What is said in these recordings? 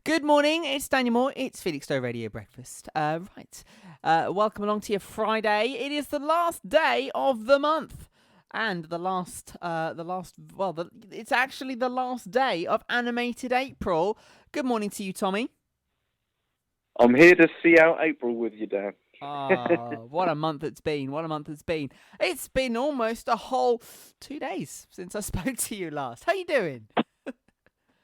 Good morning, it's Daniel Moore, it's Felixstowe Radio Breakfast. Welcome along to your Friday. It is the last day of the month. And it's actually the last day of Animated April. Good morning to you, Tommy. I'm here to see out April with you, Dan. Oh, what a month it's been. It's been almost a whole 2 days since I spoke to you last. How you doing?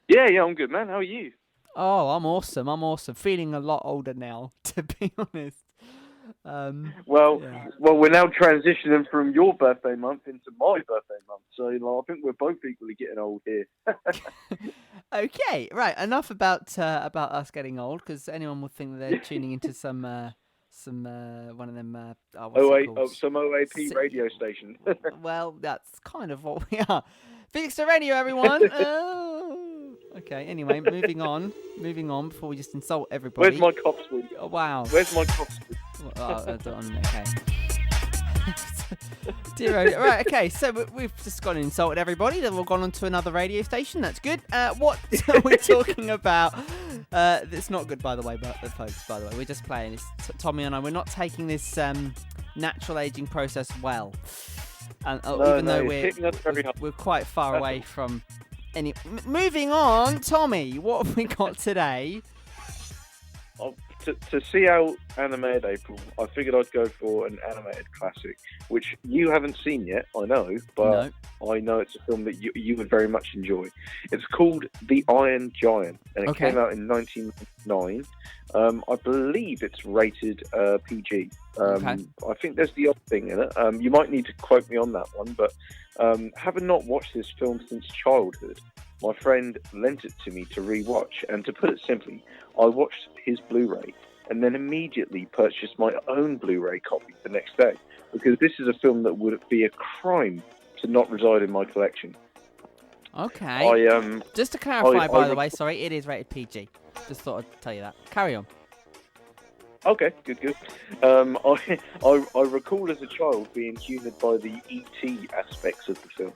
Yeah, I'm good, man. How are you? Oh, I'm awesome. Feeling a lot older now, to be honest. Well, we're now transitioning from your birthday month into my birthday month, so I think we're both equally getting old here. Okay, right. Enough about us getting old, because anyone would think that they're tuning into some one of them. Some OAP radio station. Well, that's kind of what we are. Felixstowe Radio, everyone. Okay. Anyway, moving on before we just insult everybody. Where's my cop suite? Oh, wow. Where's my cop suite? Okay. Dear, right, okay, so we've just gone and insulted everybody, then we've gone on to another radio station, that's good. What are we talking about? It's not good, by the way, folks, we're just playing. Tommy and I, we're not taking this natural aging process well. Even though we're quite far away from any... Moving on, Tommy, what have we got today? To see out Animated April, I figured I'd go for an animated classic, which you haven't seen yet, I know, but no. I know it's a film that you would very much enjoy. It's called The Iron Giant, and it came out in 1999. I believe it's rated PG. I think there's the odd thing in it. You might need to quote me on that one, but having not watched this film since childhood, my friend lent it to me to re-watch, and to put it simply, I watched his Blu-ray and then immediately purchased my own Blu-ray copy the next day, because this is a film that would be a crime to not reside in my collection. Okay. Just to clarify, by the way, sorry, it is rated PG. Just thought I'd tell you that. Carry on. Okay, good. I recall as a child being humoured by the E.T. aspects of the film.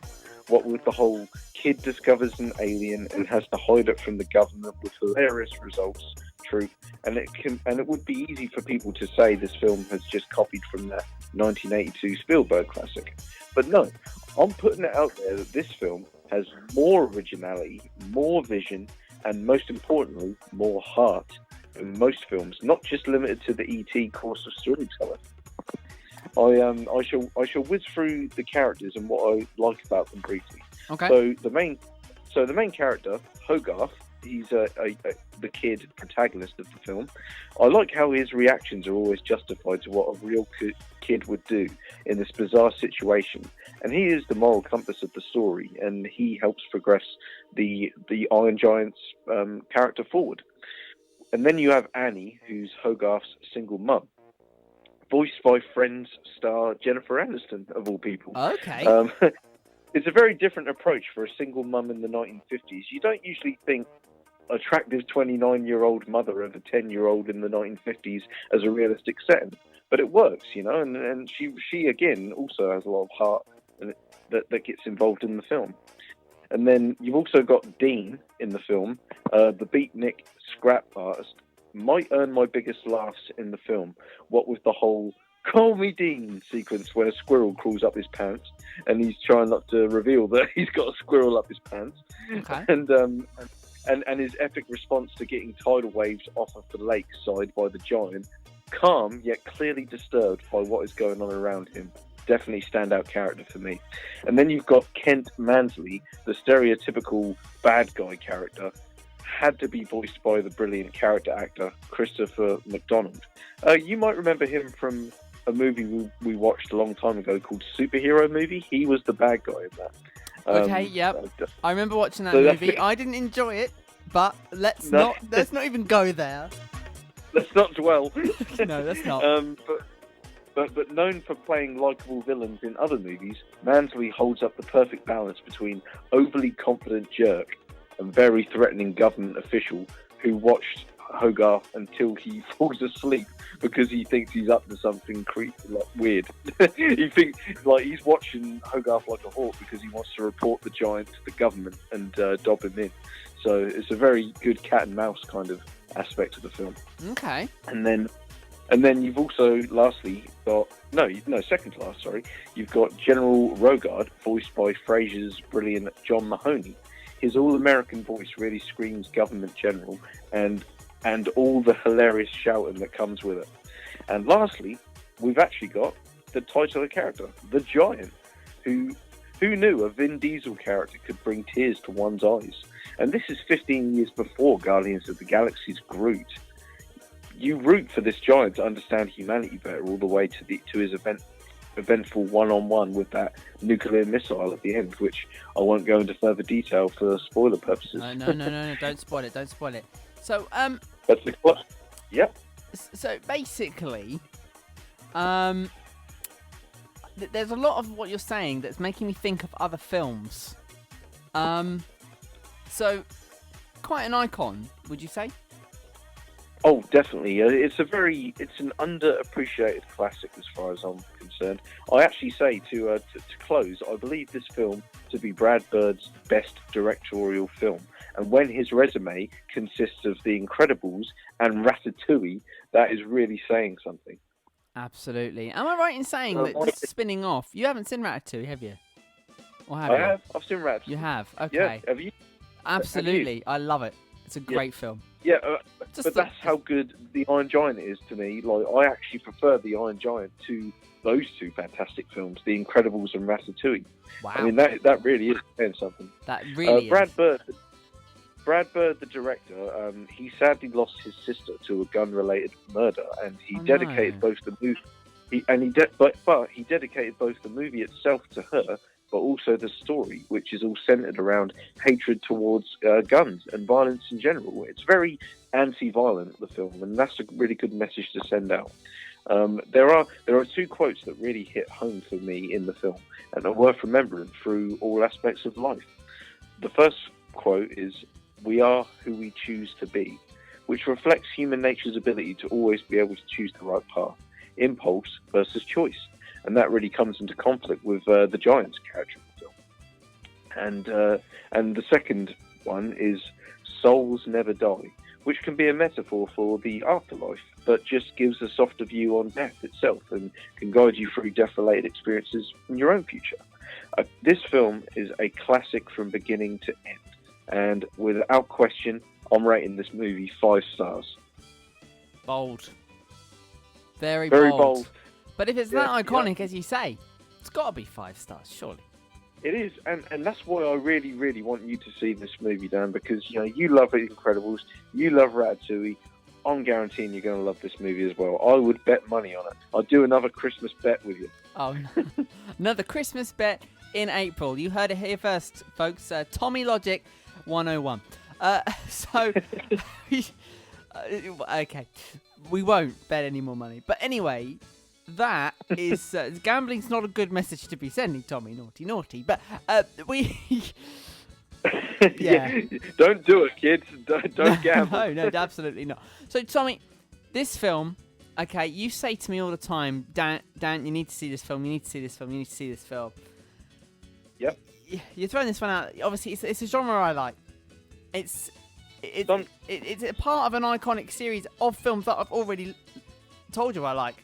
What with the whole kid discovers an alien and has to hide it from the government with hilarious results, truth, and it would be easy for people to say this film has just copied from that 1982 Spielberg classic. But no, I'm putting it out there that this film has more originality, more vision, and most importantly, more heart than most films, not just limited to the E.T. course of storytelling. I shall whiz through the characters and what I like about them briefly. Okay. So the main character, Hogarth, he's the kid protagonist of the film. I like how his reactions are always justified to what a real kid would do in this bizarre situation, and he is the moral compass of the story, and he helps progress the Iron Giant's character forward. And then you have Annie, who's Hogarth's single mum, voiced by Friends star Jennifer Aniston, of all people. Okay. It's a very different approach for a single mum in the 1950s. You don't usually think attractive 29-year-old mother of a 10-year-old in the 1950s as a realistic setting. But it works, and she again, also has a lot of heart that gets involved in the film. And then you've also got Dean in the film, the beatnik scrap artist. Might earn my biggest laughs in the film, what with the whole "call me Dean" sequence when a squirrel crawls up his pants and he's trying not to reveal that he's got a squirrel up his pants. Okay. And his epic response to getting tidal waves off of the lake side by the giant, calm yet clearly disturbed by what is going on around him. Definitely standout character for me. And then you've got Kent Mansley, the stereotypical bad guy character, had to be voiced by the brilliant character actor Christopher McDonald. You might remember him from a movie we watched a long time ago called Superhero Movie. He was the bad guy in that. Okay, yep. I remember watching that movie. I didn't enjoy it, but let's not even go there. Let's not dwell. No, let's not. But known for playing likeable villains in other movies, Mansley holds up the perfect balance between overly confident jerk and very threatening government official who watched Hogarth until he falls asleep because he thinks he's up to something weird. He thinks he's watching Hogarth like a hawk because he wants to report the giant to the government and dob him in. So it's a very good cat and mouse kind of aspect of the film. Okay. And then you've also, lastly, got second to last. Sorry, you've got General Rogard, voiced by Frasier's brilliant John Mahoney. His all-American voice really screams government general, and all the hilarious shouting that comes with it. And lastly, we've actually got the titular character, the Giant, who knew a Vin Diesel character could bring tears to one's eyes. And this is 15 years before Guardians of the Galaxy's Groot. You root for this giant to understand humanity better, all the way to his eventful one-on-one with that nuclear missile at the end, which I won't go into further detail for spoiler purposes. No, don't spoil it. So, That's the question. Yep. So basically, there's a lot of what you're saying that's making me think of other films. So, quite an icon, would you say? Oh, definitely. It's an underappreciated classic as far as I'm concerned. I actually say to close, I believe this film to be Brad Bird's best directorial film. And when his resume consists of The Incredibles and Ratatouille, that is really saying something. Absolutely. Am I right in saying that this is spinning off? You haven't seen Ratatouille, have you? Or have I you? have. I've seen Ratatouille. You have? Okay. Yeah, have you? Absolutely. I love it. It's a great film. Yeah, but that's how good The Iron Giant is to me. Like, I actually prefer The Iron Giant to those two fantastic films, The Incredibles and Ratatouille. Wow. I mean, that really is saying something. That really is. Brad Bird, the director, he sadly lost his sister to a gun-related murder, and he dedicated both the movie. He dedicated both the movie itself to her, but also the story, which is all centered around hatred towards guns and violence in general. It's very anti-violent, the film, and that's a really good message to send out. There are two quotes that really hit home for me in the film and are worth remembering through all aspects of life. The first quote is, "We are who we choose to be," which reflects human nature's ability to always be able to choose the right path, impulse versus choice. And that really comes into conflict with the Giant's character in the film. And the second one is "Souls never die," which can be a metaphor for the afterlife, but just gives a softer view on death itself and can guide you through death-related experiences in your own future. This film is a classic from beginning to end, and without question, I'm rating this movie 5 stars. Bold. Very bold. But if it's that iconic, as you say, it's got to be 5 stars, surely. It is, and that's why I really, really want you to see this movie, Dan, because you love The Incredibles, you love Ratatouille. I'm guaranteeing you're going to love this movie as well. I would bet money on it. I'd do another Christmas bet with you. Oh, no. Another Christmas bet in April. You heard it here first, folks. Tommy Logic 101. Okay, we won't bet any more money. But anyway, that is gambling's not a good message to be sending, Tommy. Naughty. But we. Yeah. Don't do it, kids. Don't gamble. No, absolutely not. So, Tommy, this film. Okay, you say to me all the time, Dan, you need to see this film. You need to see this film. You need to see this film. Yep. You're throwing this one out. Obviously, it's a genre I like. It's a part of an iconic series of films that I've already told you I like.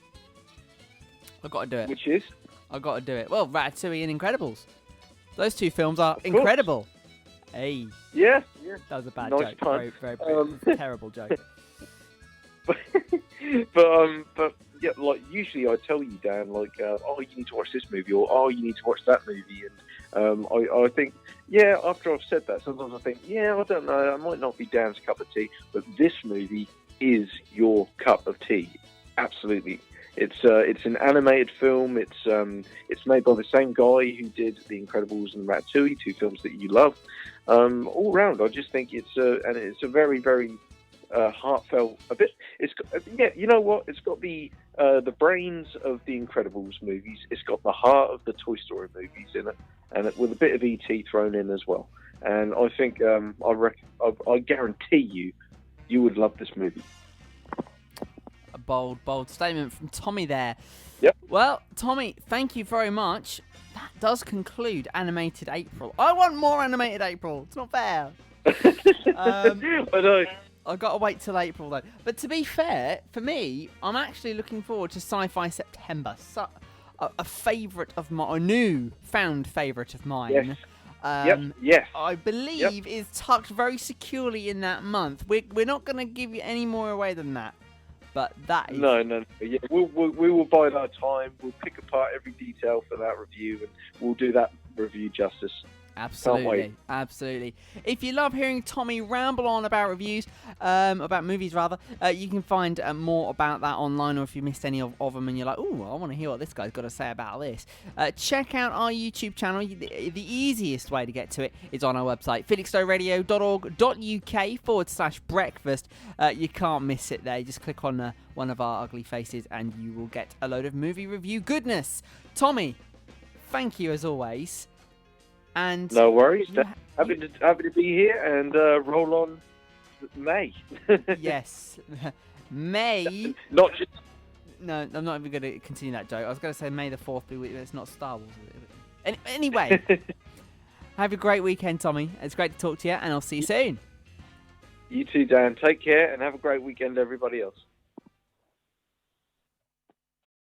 I've got to do it. Which is? I've got to do it. Well, Ratatouille and Incredibles. Those two films are incredible. Hey. Yeah. That was a bad nice joke. Pun. Very terrible joke. But yeah, like usually I tell you, Dan, like, oh, you need to watch this movie, or oh, you need to watch that movie, and I think, yeah, after I've said that, sometimes I think, yeah, I don't know, I might not be Dan's cup of tea, but this movie is your cup of tea, absolutely. It's an animated film. It's made by the same guy who did The Incredibles and Ratatouille, two films that you love. All round, I just think it's a very, very heartfelt. You know what? It's got the brains of the Incredibles movies. It's got the heart of the Toy Story movies in it, and with a bit of ET thrown in as well. And I think I guarantee you would love this movie. A bold statement from Tommy there. Yep. Well, Tommy, thank you very much. That does conclude Animated April. I want more Animated April. It's not fair. I know. I've got to wait till April though. But to be fair, for me, I'm actually looking forward to Sci-Fi September. A favourite of mine, a new found favourite of mine. Yes. Yes. I believe is tucked very securely in that month. We're not going to give you any more away than that. But that is... No. Yeah, we will bide our time. We'll pick apart every detail for that review, and we'll do that review justice. Absolutely. If you love hearing Tommy ramble on about reviews, about movies rather, you can find more about that online, or if you missed any of them and you're like, oh, I want to hear what this guy's got to say about this, check out our YouTube channel. The easiest way to get to it is on our website, felixstoweradio.org.uk/breakfast. You can't miss it there. You just click on one of our ugly faces and you will get a load of movie review goodness. Tommy, thank you as always. And no worries. Happy to be here and roll on May. Yes, May. Not just. No, I'm not even going to continue that joke. I was going to say May the 4th be with you. It's not Star Wars. Anyway, have a great weekend, Tommy. It's great to talk to you, and I'll see you soon. You too, Dan. Take care and have a great weekend, everybody else.